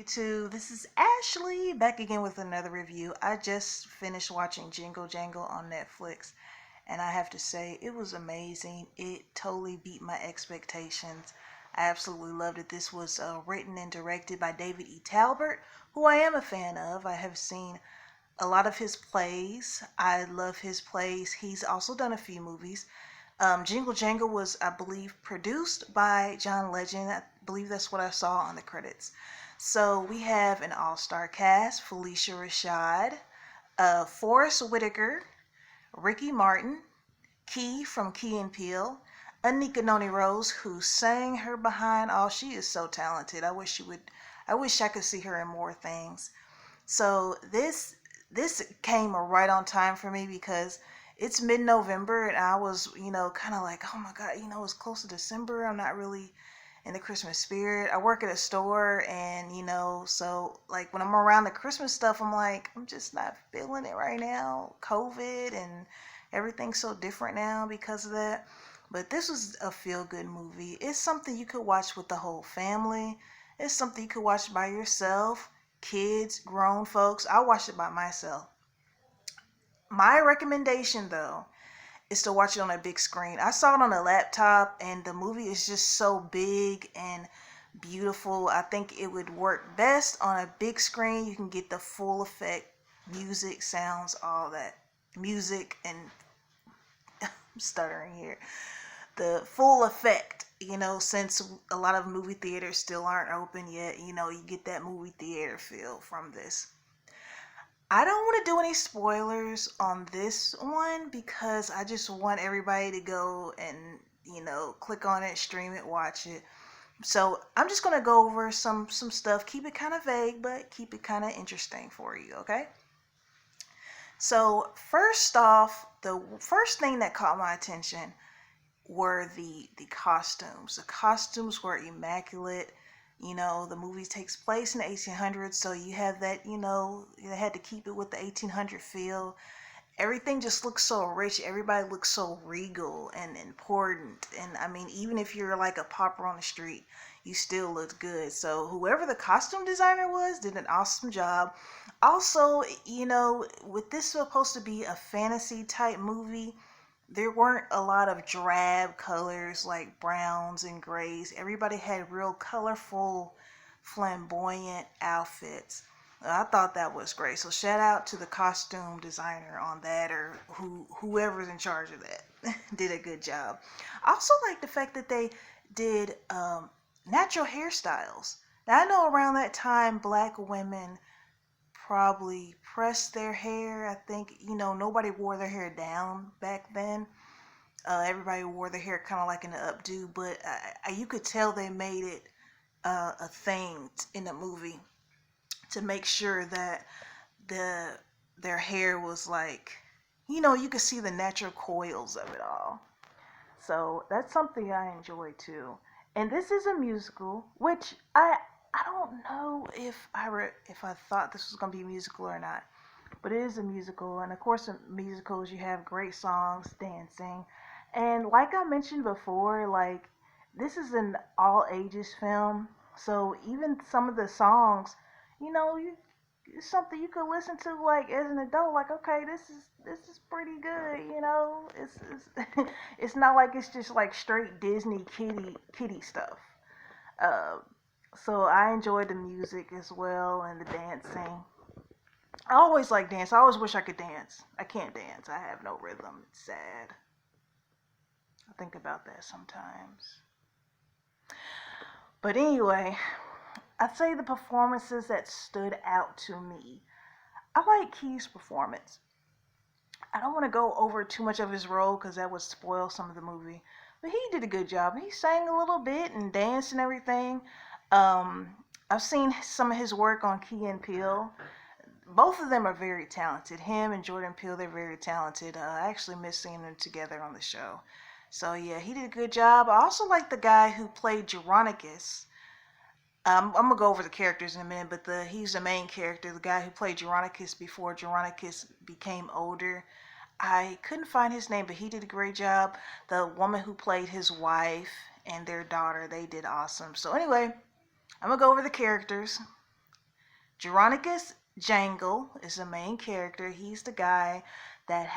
YouTube. This is Ashley back again with another review. I just finished watching Jingle Jangle on Netflix, and I have to say it was amazing. It totally beat my expectations. I absolutely loved it. This was written and directed by David E. Talbert, who I am a fan of. I have seen a lot of his plays. I love his plays. He's also done a few movies. Jingle Jangle was, I believe, produced by John Legend. I believe that's what I saw on the credits. So we have an all-star cast: Felicia Rashad, Forrest Whitaker, Ricky Martin, Key from Key and Peele, Anika Noni Rose, who sang her behind. Oh, she is so talented. I wish she would. I wish I could see her in more things. So this came right on time for me because it's mid-November and I was, kind of like, oh my God, it's close to December. I'm not really in the Christmas spirit. I work at a store and, so like when I'm around the Christmas stuff, I'm like, I'm just not feeling it right now. COVID and everything's so different now because of that. But this was a feel-good movie. It's something you could watch with the whole family. It's something you could watch by yourself, kids, grown folks. I watched it by myself. My recommendation, though, is to watch it on a big screen. I saw it on a laptop, and the movie is just so big and beautiful. I think it would work best on a big screen. You can get the full effect, music, sounds, all that. Music and I'm stuttering here. The full effect, since a lot of movie theaters still aren't open yet, you get that movie theater feel from this. I don't want to do any spoilers on this one because I just want everybody to go and, click on it, stream it, watch it. So I'm just going to go over some stuff, keep it kind of vague, but keep it kind of interesting for you, okay? So first off, the first thing that caught my attention were the costumes. The costumes were immaculate. The movie takes place in the 1800s, so you have that, they had to keep it with the 1800 feel. Everything just looks so rich. Everybody looks so regal and important. And I mean, even if you're like a pauper on the street, you still look good. So whoever the costume designer was did an awesome job. Also, with this supposed to be a fantasy type movie, there weren't a lot of drab colors like browns and grays. Everybody had real colorful, flamboyant outfits. I thought that was great. So shout out to the costume designer on that, or whoever's in charge of that. Did a good job. I also like the fact that they did natural hairstyles. Now I know around that time black women probably pressed their hair. I think, nobody wore their hair down back then. Everybody wore their hair kind of like in an updo, but you could tell they made it a thing in the movie to make sure that their hair was like, you could see the natural coils of it all. So that's something I enjoy too. And this is a musical, which I don't know if I thought this was gonna be a musical or not, but it is a musical. And of course, in musicals you have great songs, dancing, and like I mentioned before, like this is an all ages film, so even some of the songs, you it's something you could listen to like as an adult. Like, okay, this is pretty good. It's it's not like it's just like straight Disney kitty stuff. Uh, so I enjoyed the music as well and the dancing. I always like dance. I always wish I could dance. I can't dance. I have no rhythm. It's sad. I think about that sometimes. But anyway, I'd say the performances that stood out to me. I like Key's performance. I don't want to go over too much of his role because that would spoil some of the movie. But he did a good job. He sang a little bit and danced and everything. I've seen some of his work on Key and Peele. Both of them are very talented. Him and Jordan Peele, they're very talented. I actually miss seeing them together on the show. So yeah, he did a good job. I also like the guy who played Geronicus. I'm gonna go over the characters in a minute, but he's the main character, the guy who played Geronicus before Geronicus became older. I couldn't find his name, but he did a great job. The woman who played his wife and their daughter, they did awesome. So anyway, I'm gonna go over the characters. Jingle Jangle is the main character. He's the guy that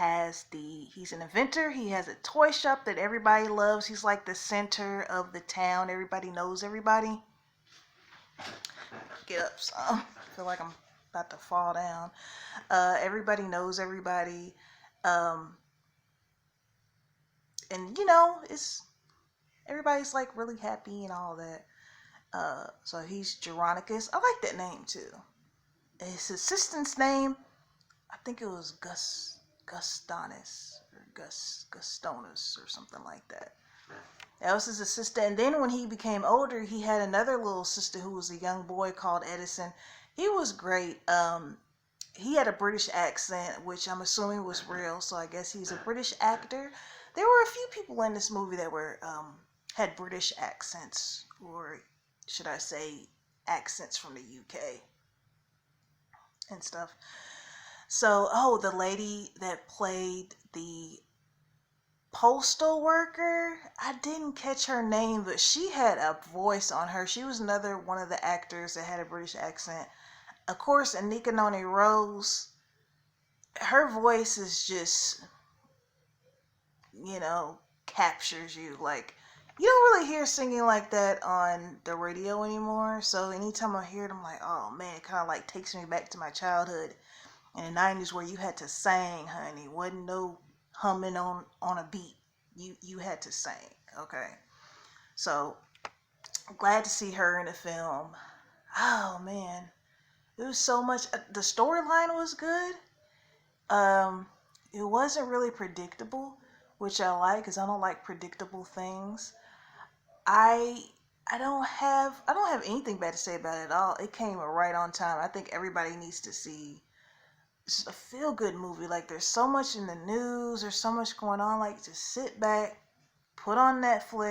he's an inventor. He has a toy shop that everybody loves. He's like the center of the town. Everybody knows everybody. Get up, son. I feel like I'm about to fall down. Everybody knows everybody. Um, and it's everybody's like really happy and all that. So he's Geronicus. I like that name too. His assistant's name, I think it was Gustonis or Gustonus or something like that. That was his assistant. And then when he became older, he had another little sister who was a young boy called Edison. He was great. He had a British accent, which I'm assuming was real. So I guess he's a British actor. There were a few people in this movie that were had British accents, or should I say, accents from the UK and stuff. So, the lady that played the postal worker, I didn't catch her name, but she had a voice on her. She was another one of the actors that had a British accent. Of course, Anika Noni Rose, her voice is just, captures you. Like, you don't really hear singing like that on the radio anymore. So anytime I hear it, I'm like, oh man, it kind of like takes me back to my childhood in the 90s where you had to sing, honey. Wasn't no humming on a beat. You had to sing, okay? So I'm glad to see her in the film. Oh man, it was so much. The storyline was good. It wasn't really predictable, which I like because I don't like predictable things. I I don't have anything bad to say about it at all. It came right on time. I think everybody needs to see. It's a feel good movie. Like there's so much in the news, there's so much going on. Like just sit back, put on Netflix